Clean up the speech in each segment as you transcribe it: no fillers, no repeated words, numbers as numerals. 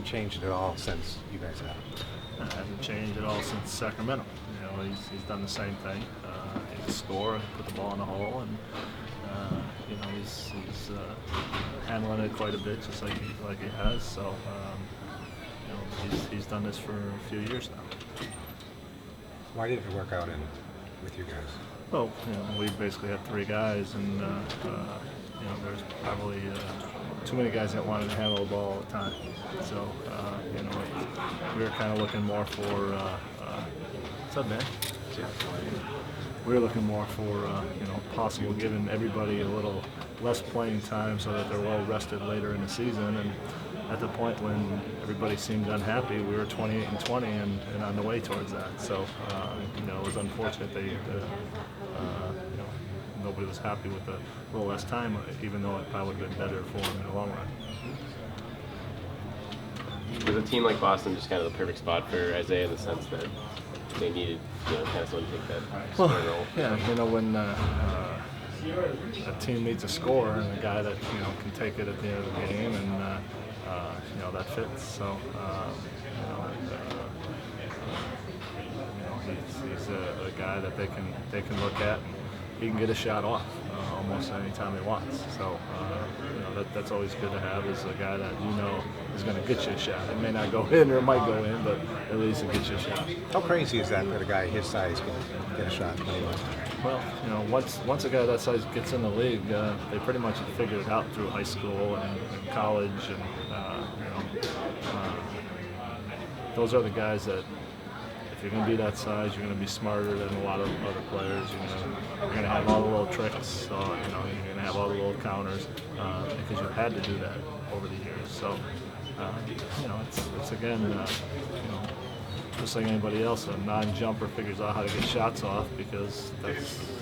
changed at all since you guys have? It hasn't changed at all since Sacramento. You know, he's done the same thing. He's a scorer, put the ball in the hole, and you know, he's handling it quite a bit, just like he has. So you know, he's done this for a few years now. Why did it work out with you guys? Well, you know, we basically had 3 guys, and you know, there's probably too many guys that wanted to handle the ball all the time. So you know, we were kind of looking more for what's up, man? We were looking more for you know, possible giving everybody a little less playing time so that they're well rested later in the season. And at the point when everybody seemed unhappy, we were 28-20 and on the way towards that. So you know, it was unfortunate that you know, nobody was happy with a little less time, even though it probably would have been better for them in the long run. Was a team like Boston just kind of the perfect spot for Isaiah in the sense that they needed, you know, kind of someone to take that scoring role? Yeah, you know, when a team needs a scorer and a guy that, you know, can take it at the end of the game, and you know, that fits. So you know, he's a guy that they can look at, and he can get a shot off almost any time he wants. So you know, that's always good to have, is a guy that you know is going to get you a shot. It may not go in, or it might go in, but at least it gets you a shot. How crazy is that a guy his size can get a shot when he wants? Well, you know, once a guy that size gets in the league, they pretty much have figured it out through high school and college, and you know, those are the guys that, if you're going to be that size, you're going to be smarter than a lot of other players. You're going to have all the little tricks. You know, you're going to have all the little counters because you've had to do that over the years. So, you know, it's again, you know, just like anybody else, a non-jumper figures out how to get shots off because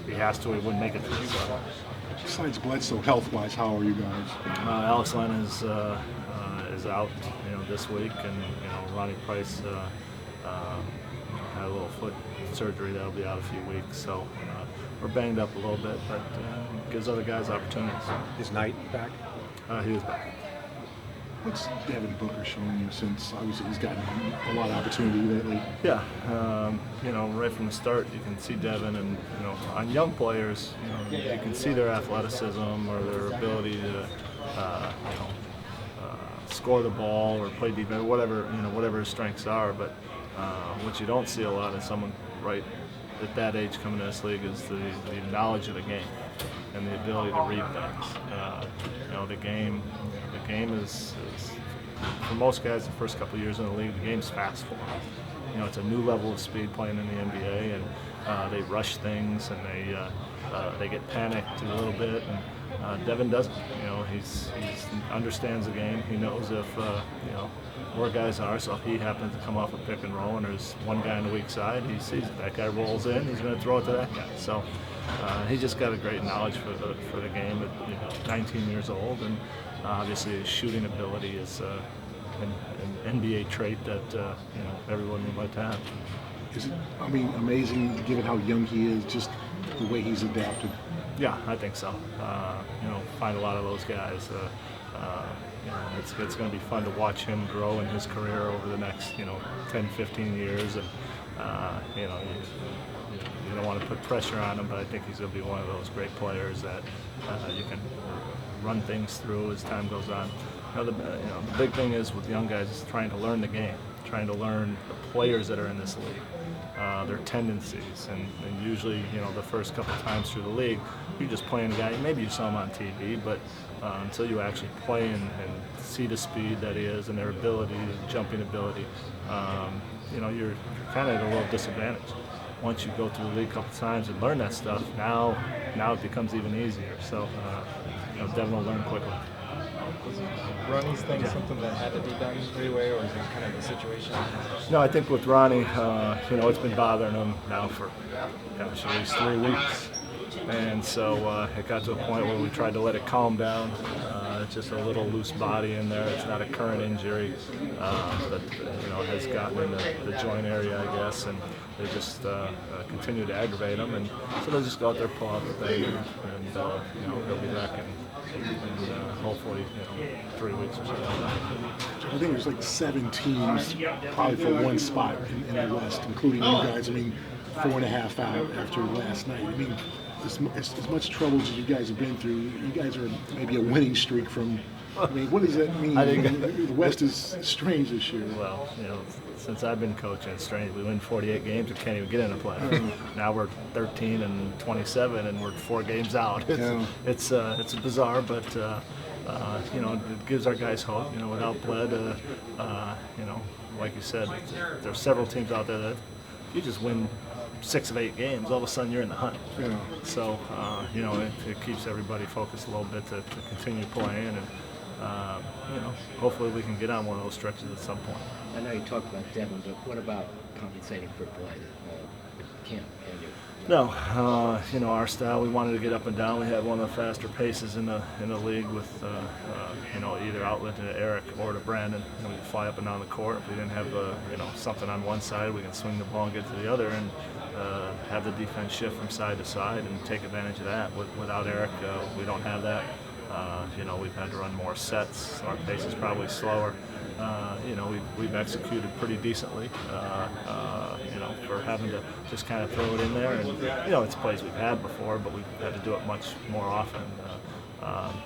he has to. He wouldn't make it through. So. Besides Bledsoe, health-wise, how are you guys? Alex Len is out, you know, this week, and you know, Ronnie Price. Had a little foot surgery that'll be out a few weeks, so we're banged up a little bit, but gives other guys opportunities. Is Knight back? He was back. What's Devin Booker showing you since obviously he's gotten a lot of opportunity lately? Yeah, you know, right from the start, you can see Devin, and you know, on young players, you know, you can see their athleticism or their ability to, you know, score the ball or play defense, whatever, you know, whatever his strengths are, but. What you don't see a lot in someone right at that age coming to this league is the knowledge of the game and the ability to read things. You know, the game is for most guys the first couple of years in the league, the game's fast for them. You know, it's a new level of speed playing in the NBA, and they rush things, and they get panicked a little bit. And Devin doesn't. You know, he understands the game. He knows if you know, where guys are. So if he happens to come off a pick and roll and there's one guy on the weak side, he sees it. That guy rolls in. He's going to throw it to that guy. So he just got a great knowledge for the game at, you know, 19 years old, and obviously his shooting ability is an NBA trait that you know, everyone would like to have. Is it, I mean, amazing given how young he is, just the way he's adapted? Yeah, I think so. You know, find a lot of those guys. You know, it's going to be fun to watch him grow in his career over the next, you know, 10, 15 years. And you know, you don't want to put pressure on him, but I think he's going to be one of those great players that you can run things through as time goes on. You know, the big thing is with young guys is trying to learn the game, trying to learn the players that are in this league, their tendencies, and usually, you know, the first couple times through the league, you're just playing a guy. Maybe you saw him on TV, but until you actually play and see the speed that he is and their ability, the jumping ability, you know, you're kind of at a little disadvantage. Once you go through the league a couple times and learn that stuff, now it becomes even easier. So, you know, Devin will learn quickly. Was Ronnie's thing something that had to be done anyway, or is it kind of the situation? No, I think with Ronnie, you know, it's been bothering him now for, gosh, at least 3 weeks. And so it got to a point where we tried to let it calm down. It's just a little loose body in there. It's not a current injury, but you know, has gotten in the joint area, I guess, and they just continue to aggravate him. And so they'll just go out there, pull out the thing, and you know, he'll be back in and hopefully 3 weeks or so. I think there's like 7 teams probably for one spot in the West, including you guys. I mean, 4.5 out after last night. I mean, as much trouble as you guys have been through, you guys are maybe a winning streak from. I mean, what does that mean? The West is strange this year. Well, since I've been coaching, it's strange. We win 48 games and can't even get in the playoffs. Now we're 13 and 27, and we're 4 games out. It's bizarre, but it gives our guys hope. Without Bled, like you said, there's several teams out there that if you just win 6 of 8 games, all of a sudden you're in the hunt. So it keeps everybody focused a little bit to continue playing, and hopefully we can get on one of those stretches at some point. I know you talked about Devin, but what about compensating for Bled? Can you? No, our style, we wanted to get up and down. We had one of the faster paces in the league with either outlet to Eric or to Brandon. We could fly up and down the court. If we didn't have something on one side, we can swing the ball and get to the other, and have the defense shift from side to side and take advantage of that. Without Eric, we don't have that. We've had to run more sets. Our pace is probably slower. We've executed pretty decently, for having to just kind of throw it in there. And, it's plays we've had before, but we've had to do it much more often.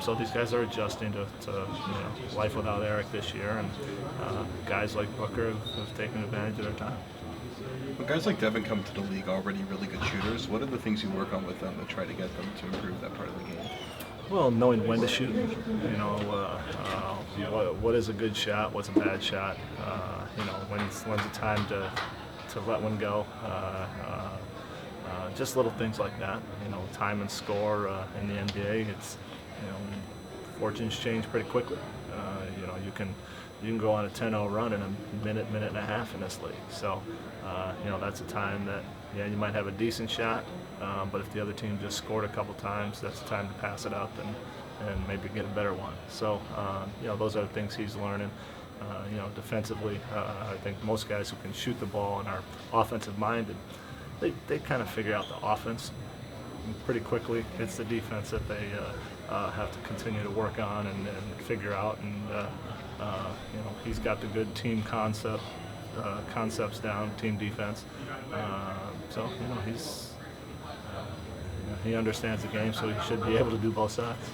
So these guys are adjusting to life without Eric this year, and guys like Booker have taken advantage of their time. When guys like Devin come to the league already really good shooters, what are the things you work on with them to try to get them to improve that part of the game? Well, knowing when to shoot, what is a good shot, what's a bad shot, when's the time to let one go, just little things like that. Time and score in the NBA, it's fortunes change pretty quickly. You can go on a 10-0 run in a minute and a half in this league. So, that's a time that, you might have a decent shot, but if the other team just scored a couple times, that's the time to pass it up and maybe get a better one. So, those are the things he's learning. Defensively, I think most guys who can shoot the ball and are offensive-minded, they kind of figure out the offense pretty quickly. It's the defense that they have to continue to work on and figure out. And he's got the good team concepts down, team defense. So he understands the game, so he should be able to do both sides.